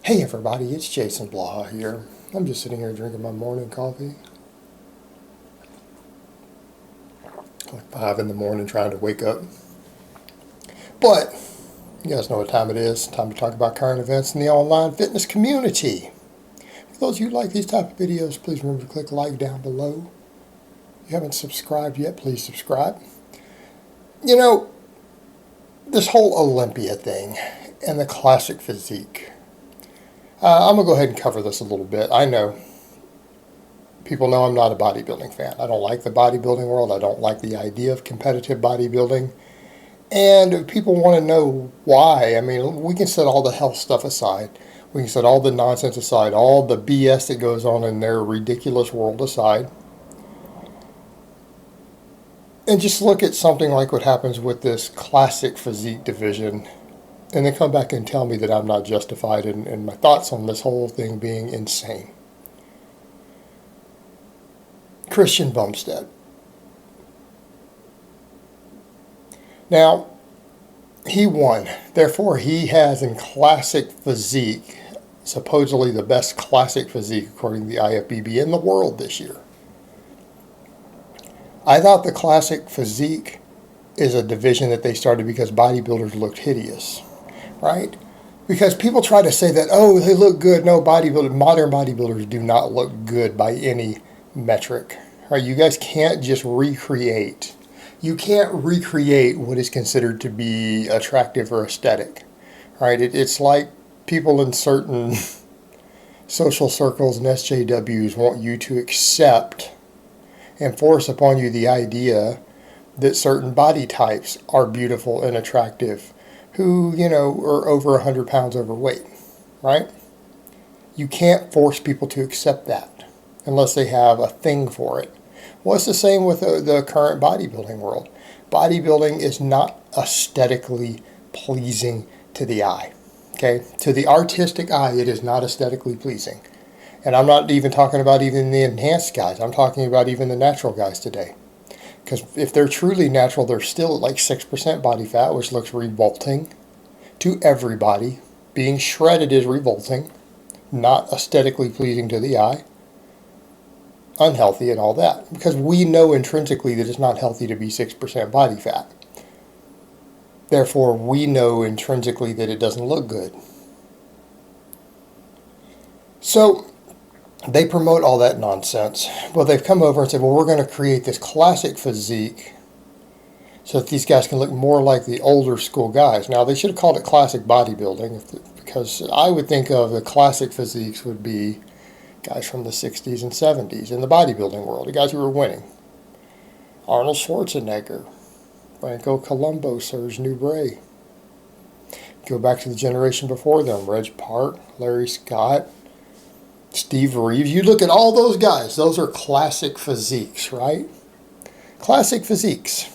Hey everybody, it's Jason Blaha here. I'm just sitting here drinking my morning coffee. Like 5 in the morning trying to wake up. But you guys know what time it is. Time to talk about current events in the online fitness community. For those of you who like these type of videos, please remember to click like down below. If you haven't subscribed yet, please subscribe. You know, this whole Olympia thing and the classic physique. I'm going to go ahead and cover this a little bit. I know people know I'm not a bodybuilding fan. I don't like the bodybuilding world. I don't like the idea of competitive bodybuilding. And people want to know why. I mean, we can set all the health stuff aside. We can set all the nonsense aside, all the BS that goes on in their ridiculous world aside. And just look at something like what happens with this classic physique division, and then come back and tell me that I'm not justified in my thoughts on this whole thing being insane. Christian Bumstead. Now, he won. Therefore, he has in classic physique, supposedly the best classic physique according to the IFBB in the world this year. I thought the classic physique is a division that they started because bodybuilders looked hideous, right? Because people try to say that, oh, they look good. No, modern bodybuilders do not look good by any metric. Right? You guys can't just recreate. You can't recreate what is considered to be attractive or aesthetic. Right? It's like people in certain social circles and SJWs want you to accept and force upon you the idea that certain body types are beautiful and attractive who, are over 100 pounds overweight, right? You can't force people to accept that unless they have a thing for it. Well, it's the same with the current bodybuilding world. Bodybuilding is not aesthetically pleasing to the eye, okay? To the artistic eye, it is not aesthetically pleasing. And I'm not even talking about even the enhanced guys. I'm talking about even the natural guys today. Because if they're truly natural, they're still at like 6% body fat, which looks revolting to everybody. Being shredded is revolting, not aesthetically pleasing to the eye, unhealthy and all that. Because we know intrinsically that it's not healthy to be 6% body fat. Therefore, we know intrinsically that it doesn't look good. So they promote all that nonsense. Well, they've come over and said, well, we're going to create this classic physique so that these guys can look more like the older school guys. Now, they should have called it classic bodybuilding because I would think of the classic physiques would be guys from the 60s and 70s in the bodybuilding world, the guys who were winning. Arnold Schwarzenegger, Franco Columbu, Serge Nubret. Go back to the generation before them, Reg Park, Larry Scott, Steve Reeves. You look at all those guys. Those are classic physiques, right? Classic physiques.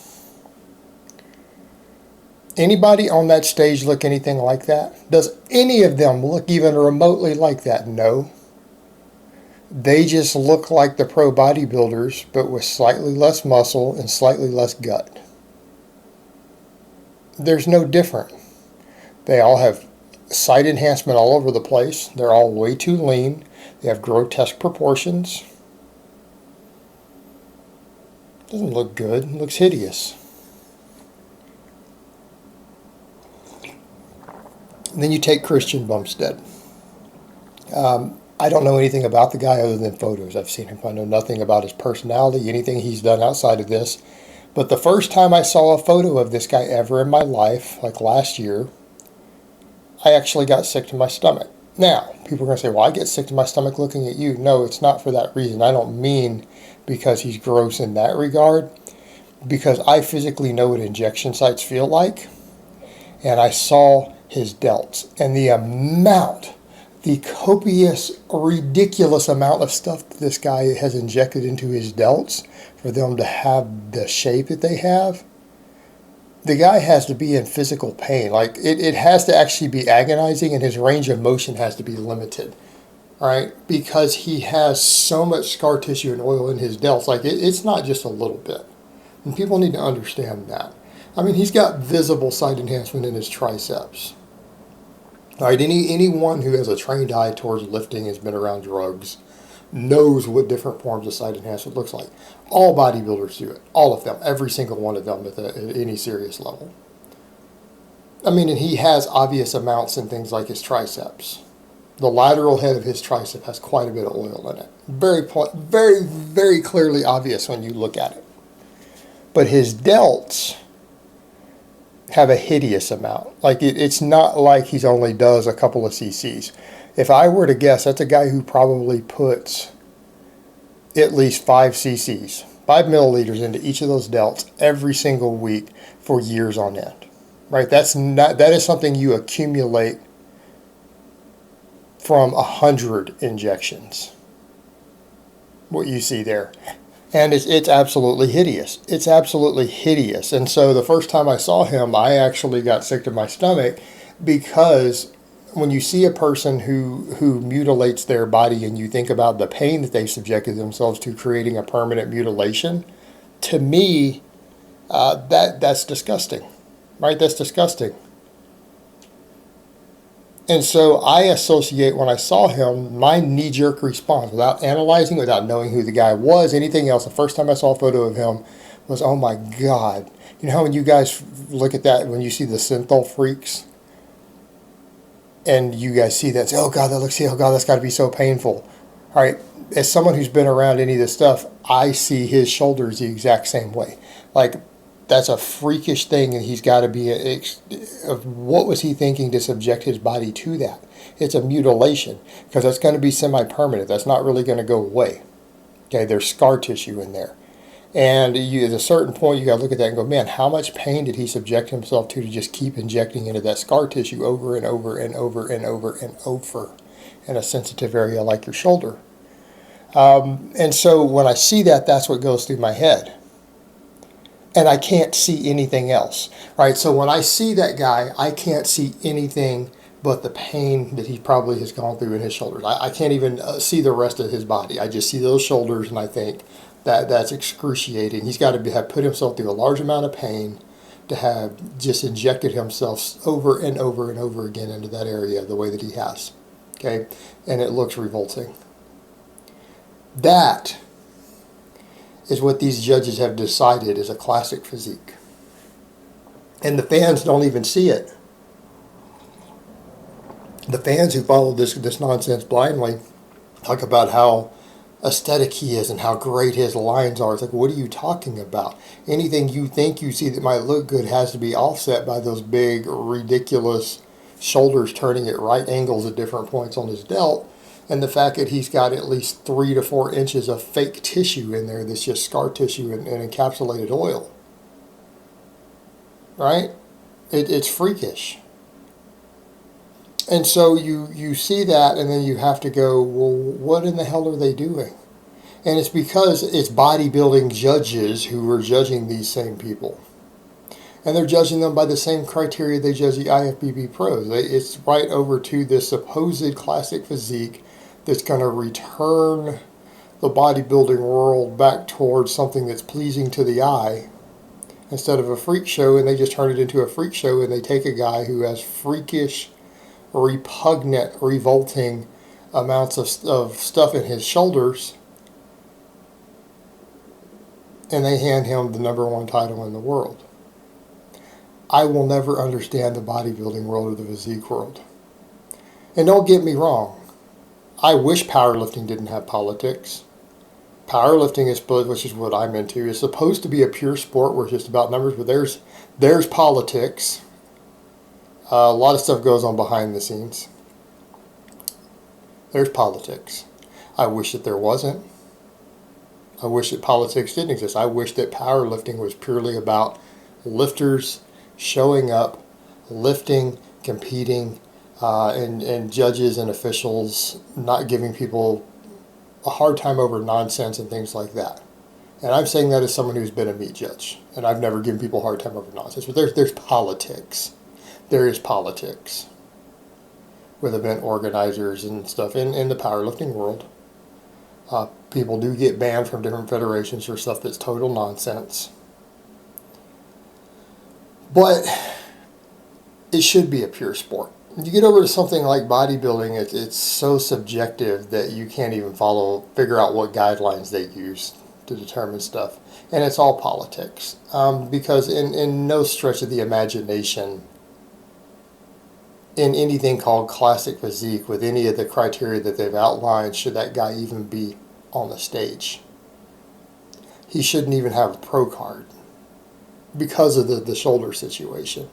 Anybody on that stage look anything like that? Does any of them look even remotely like that? No. They just look like the pro bodybuilders, but with slightly less muscle and slightly less gut. There's no different. They all have side enhancement all over the place. They're all way too lean. They have grotesque proportions. Doesn't look good. It looks hideous. And then you take Christian Bumstead. I don't know anything about the guy other than photos. I've seen him. I know nothing about his personality, anything he's done outside of this. But the first time I saw a photo of this guy ever in my life, like last year, I actually got sick to my stomach. Now, people are going to say, well, I get sick to my stomach looking at you. No, it's not for that reason. I don't mean because he's gross in that regard. Because I physically know what injection sites feel like. And I saw his delts. And the copious, ridiculous amount of stuff that this guy has injected into his delts for them to have the shape that they have. The guy has to be in physical pain. Like, it has to actually be agonizing, and his range of motion has to be limited, right? Because he has so much scar tissue and oil in his delts. Like, it's not just a little bit. And people need to understand that. I mean, he's got visible side enhancement in his triceps. All right, anyone who has a trained eye towards lifting, has been around drugs, knows what different forms of side enhancement looks like. All bodybuilders do it. All of them. Every single one of them at any serious level. I mean, and he has obvious amounts in things like his triceps. The lateral head of his tricep has quite a bit of oil in it. Very, very clearly obvious when you look at it. But his delts have a hideous amount. Like it's not like he's only does a couple of cc's. If I were to guess, that's a guy who probably puts at least 5 cc's, 5 milliliters into each of those delts every single week for years on end. Right? That is something you accumulate from 100 injections. What you see there. And it's absolutely hideous. It's absolutely hideous. And so the first time I saw him, I actually got sick to my stomach, because when you see a person who mutilates their body and you think about the pain that they've subjected themselves to creating a permanent mutilation, to me, that's disgusting. Right? That's disgusting. And so I associate, when I saw him, my knee-jerk response, without analyzing, without knowing who the guy was, anything else, the first time I saw a photo of him was, oh my God. You know how when you guys look at that, when you see the synthol freaks, and you guys see that, say, oh God, that's got to be so painful. All right, as someone who's been around any of this stuff, I see his shoulders the exact same way. Like, that's a freakish thing, and he's got to be what was he thinking to subject his body to that? It's a mutilation, because that's going to be semi-permanent. That's not really going to go away. Okay, there's scar tissue in there. And at a certain point, you got to look at that and go, man, how much pain did he subject himself to just keep injecting into that scar tissue over and over and over and over and over in a sensitive area like your shoulder? And so when I see that, that's what goes through my head. And I can't see anything else, right? So when I see that guy, I can't see anything but the pain that he probably has gone through in his shoulders. I can't even see the rest of his body. I just see those shoulders, and I think that's excruciating. He's got to have put himself through a large amount of pain to have just injected himself over and over and over again into that area the way that he has, okay? And it looks revolting. That is what these judges have decided is a classic physique. And the fans don't even see it. The fans who follow this nonsense blindly talk about how aesthetic he is and how great his lines are. It's like, what are you talking about? Anything you think you see that might look good has to be offset by those big, ridiculous shoulders turning at right angles at different points on his delt. And the fact that he's got at least 3 to 4 inches of fake tissue in there that's just scar tissue and encapsulated oil. Right? It's freakish. And so you see that, and then you have to go, well, what in the hell are they doing? And it's because it's bodybuilding judges who are judging these same people. And they're judging them by the same criteria they judge the IFBB pros. It's right over to this supposed classic physique that's going to return the bodybuilding world back towards something that's pleasing to the eye instead of a freak show, and they just turn it into a freak show, and they take a guy who has freakish, repugnant, revolting amounts of stuff in his shoulders, and they hand him the #1 title in the world. I will never understand the bodybuilding world or the physique world. And don't get me wrong, I wish powerlifting didn't have politics. Powerlifting is, which is what I'm into, is supposed to be a pure sport where it's just about numbers, but there's politics. A lot of stuff goes on behind the scenes. There's politics. I wish that there wasn't. I wish that politics didn't exist. I wish that powerlifting was purely about lifters showing up, lifting, competing, and judges and officials not giving people a hard time over nonsense and things like that. And I'm saying that as someone who's been a meat judge, and I've never given people a hard time over nonsense. But there's politics. There is politics with event organizers and stuff in the powerlifting world. People do get banned from different federations for stuff that's total nonsense. But it should be a pure sport. You get over to something like bodybuilding, it's so subjective that you can't even figure out what guidelines they use to determine stuff. And it's all politics. Because in no stretch of the imagination, in anything called classic physique, with any of the criteria that they've outlined, should that guy even be on the stage. He shouldn't even have a pro card because of the shoulder situation.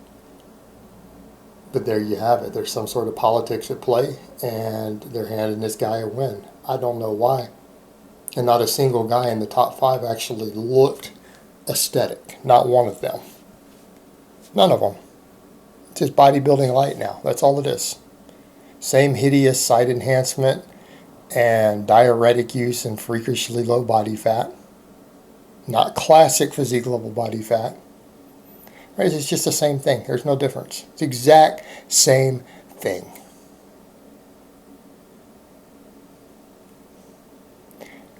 But there you have it. There's some sort of politics at play, and they're handing this guy a win. I don't know why. And not a single guy in the top 5 actually looked aesthetic. Not one of them. None of them. It's just bodybuilding light now. That's all it is. Same hideous side enhancement and diuretic use and freakishly low body fat. Not classic physique level body fat. Right? It's just the same thing. There's no difference. It's the exact same thing.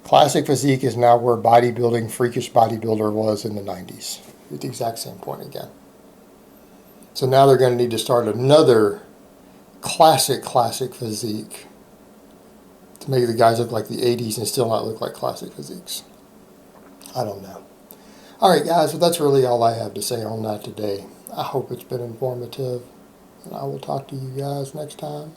Classic physique is now where bodybuilding, freakish bodybuilder was in the 90s. It's the exact same point again. So now they're going to need to start another classic physique to make the guys look like the 80s and still not look like classic physiques. I don't know. Alright guys, well that's really all I have to say on that today. I hope it's been informative, and I will talk to you guys next time.